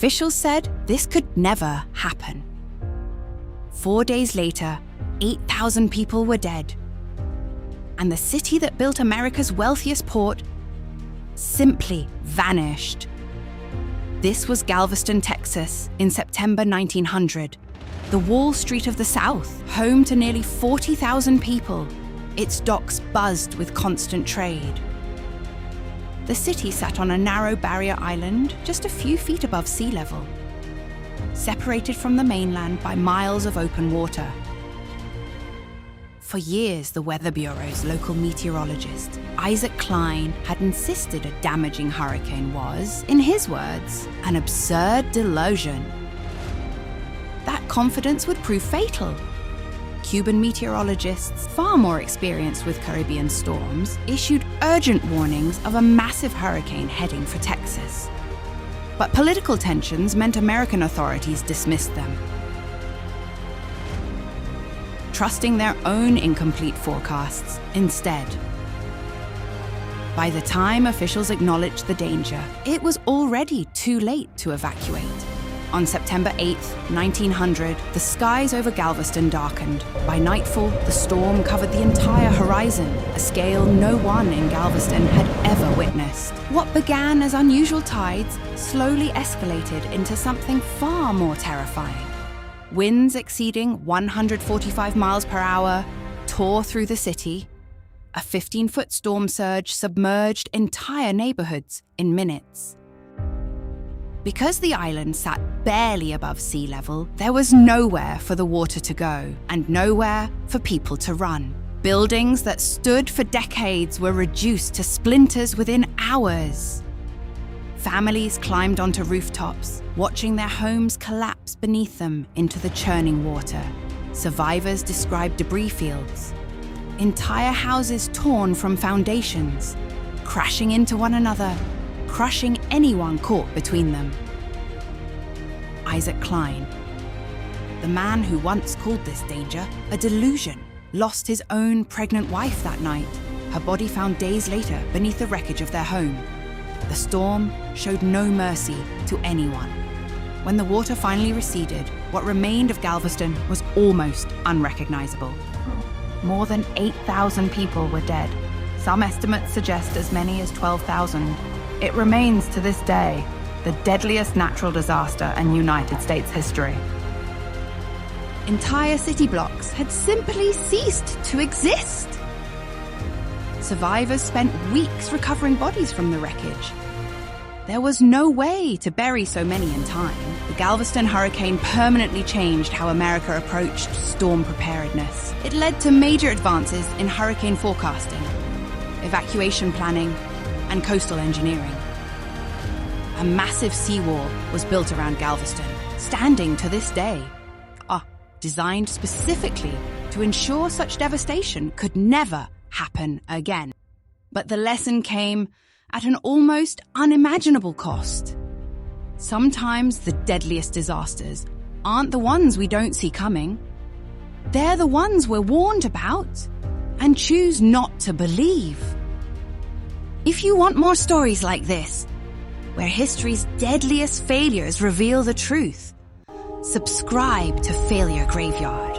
officials said this could never happen. 4 days later, 8,000 people were dead. And the city that built America's wealthiest port simply vanished. This was Galveston, Texas, in September 1900, the Wall Street of the South, home to nearly 40,000 people. Its docks buzzed with constant trade. The city sat on a narrow barrier island just a few feet above sea level, separated from the mainland by miles of open water. For years, the Weather Bureau's local meteorologist, Isaac Klein, had insisted a damaging hurricane was, in his words, an absurd delusion. That confidence would prove fatal. Cuban meteorologists, far more experienced with Caribbean storms, issued urgent warnings of a massive hurricane heading for Texas. But political tensions meant American authorities dismissed them, trusting their own incomplete forecasts instead. By the time officials acknowledged the danger, it was already too late to evacuate. On September 8, 1900, the skies over Galveston darkened. By nightfall, the storm covered the entire horizon, a scale no one in Galveston had ever witnessed. What began as unusual tides slowly escalated into something far more terrifying. Winds exceeding 145 miles per hour tore through the city. A 15-foot storm surge submerged entire neighborhoods in minutes. Because the island sat barely above sea level, there was nowhere for the water to go and nowhere for people to run. Buildings that stood for decades were reduced to splinters within hours. Families climbed onto rooftops, watching their homes collapse beneath them into the churning water. Survivors described debris fields, entire houses torn from foundations, crashing into one another, crushing anyone caught between them. Isaac Klein, the man who once called this danger a delusion, lost his own pregnant wife that night, her body found days later beneath the wreckage of their home. The storm showed no mercy to anyone. When the water finally receded, what remained of Galveston was almost unrecognizable. More than 8,000 people were dead. Some estimates suggest as many as 12,000. It remains to this day the deadliest natural disaster in United States history. Entire city blocks had simply ceased to exist. Survivors spent weeks recovering bodies from the wreckage. There was no way to bury so many in time. The Galveston hurricane permanently changed how America approached storm preparedness. It led to major advances in hurricane forecasting, evacuation planning, and coastal engineering. A massive seawall was built around Galveston, standing to this day, designed specifically to ensure such devastation could never happen again. But the lesson came at an almost unimaginable cost. Sometimes the deadliest disasters aren't the ones we don't see coming. They're the ones we're warned about and choose not to believe. If you want more stories like this, where history's deadliest failures reveal the truth, subscribe to Failure Graveyard.